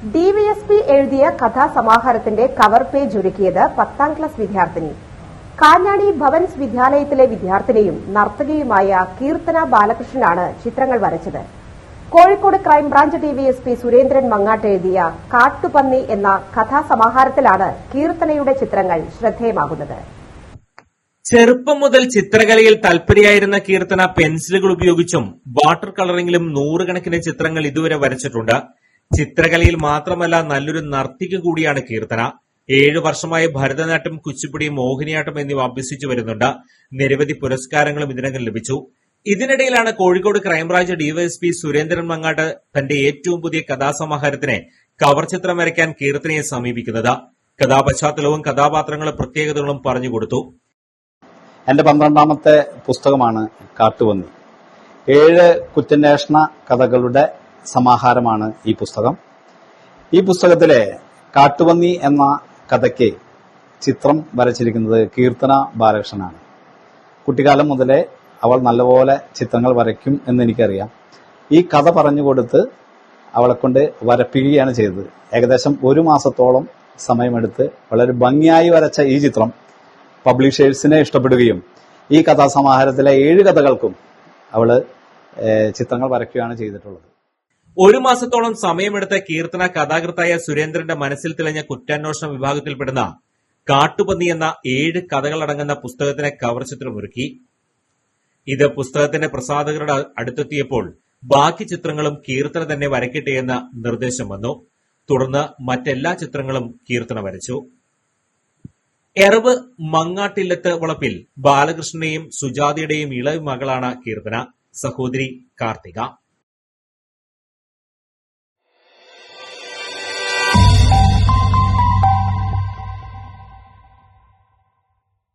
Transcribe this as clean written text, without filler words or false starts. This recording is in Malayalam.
ഡിവൈഎസ്പി എഴുതിയ കഥാസമാഹാരത്തിന്റെ കവർ പേജ് ഒരുക്കിയത് 10ാം ക്ലാസ് വിദ്യാർത്ഥിനി. കാഞ്ഞാണി ഭവൻസ് വിദ്യാലയത്തിലെ വിദ്യാർത്ഥിനിയും നർത്തകിയുമായ കീർത്തന ബാലകൃഷ്ണനാണ് ചിത്രങ്ങൾ വരച്ചത്. കോഴിക്കോട് ക്രൈംബ്രാഞ്ച് ഡിവൈഎസ്പി സുരേന്ദ്രൻ മങ്ങാട്ട് എഴുതിയ കാട്ടുപന്നി എന്ന കഥാസമാഹാരത്തിലാണ് കീർത്തനയുടെ ചിത്രങ്ങൾ ശ്രദ്ധേയമാകുന്നത്. ചെറുപ്പം മുതൽ ചിത്രകലയിൽ താൽപര്യമായിരുന്ന കീർത്തന പെൻസിലുകൾ ഉപയോഗിച്ചും വാട്ടർ കളറിംഗിലും നൂറുകണക്കിന് ചിത്രങ്ങൾ ഇതുവരെ വരച്ചിട്ടുണ്ട്. ചിത്രകലയിൽ മാത്രമല്ല നല്ലൊരു നർത്തകി കൂടിയാണ് കീർത്തന. 7 വർഷമായി ഭരതനാട്യം, കുച്ചിപ്പുടി, മോഹിനിയാട്ടം എന്നിവ അഭ്യസിച്ചു വരുന്നുണ്ട്. നിരവധി പുരസ്കാരങ്ങളും ഇതിനകം ലഭിച്ചു. ഇതിനിടയിലാണ് കോഴിക്കോട് ക്രൈംബ്രാഞ്ച് ഡിവൈഎസ്പി സുരേന്ദ്രൻ മങ്ങാട്ട് തന്റെ ഏറ്റവും പുതിയ കഥാസമാഹാരത്തിന് കവർ ചിത്രം വരയ്ക്കാൻ കീർത്തനയെ സമീപിക്കുന്നത്. കഥാപശ്ചാത്തലവും കഥാപാത്രങ്ങളുടെ പ്രത്യേകതകളും പറഞ്ഞുകൊടുത്തു. എന്റെ 12ാമത്തെ പുസ്തകമാണ് കാട്ടുപന്നി. 7 കുറ്റാന്വേഷണ കഥകളുടെ സമാഹാരമാണ് ഈ പുസ്തകം. ഈ പുസ്തകത്തിലെ കാട്ടുപന്നി എന്ന കഥയ്ക്ക് ചിത്രം വരച്ചിരിക്കുന്നത് കീർത്തന ബാലകൃഷ്ണനാണ്. കുട്ടിക്കാലം മുതലേ അവൾ നല്ലപോലെ ചിത്രങ്ങൾ വരയ്ക്കും എന്ന് എനിക്കറിയാം. ഈ കഥ പറഞ്ഞുകൊടുത്ത് അവളെ കൊണ്ട് വരപ്പിക്കുകയാണ് ചെയ്തത്. ഏകദേശം 1 മാസത്തോളം സമയമെടുത്ത് വളരെ ഭംഗിയായി വരച്ച ഈ ചിത്രം പബ്ലിഷേഴ്സിനെ ഇഷ്ടപ്പെടുകയും ഈ കഥാസമാഹാരത്തിലെ 7 കഥകൾക്കും അവള് ചിത്രങ്ങൾ വരയ്ക്കുകയാണ് ചെയ്തിട്ടുള്ളത്. 1 മാസത്തോളം സമയമെടുത്ത കീർത്തന കഥാകൃത്തായ സുരേന്ദ്രന്റെ മനസ്സിൽ തെളിഞ്ഞ കുറ്റാന്വേഷണ വിഭാഗത്തിൽപ്പെടുന്ന കാട്ടുപന്നി എന്ന 7 കഥകളടങ്ങുന്ന പുസ്തകത്തിന് കവർ ചിത്രമൊരുക്കി. ഇത് പുസ്തകത്തിന്റെ പ്രസാധകരുടെ അടുത്തെത്തിയപ്പോൾ ബാക്കി ചിത്രങ്ങളും കീർത്തന തന്നെ വരയ്ക്കട്ടെ എന്ന നിർദ്ദേശം വന്നു. തുടർന്ന് മറ്റെല്ലാ ചിത്രങ്ങളും കീർത്തന വരച്ചു. എറവ് മങ്ങാട്ടില്ലത്ത് വളപ്പിൽ ബാലകൃഷ്ണന്റെയും സുജാതയുടെയും ഇളയ മകളാണ് കീർത്തന. സഹോദരി കാർത്തിക.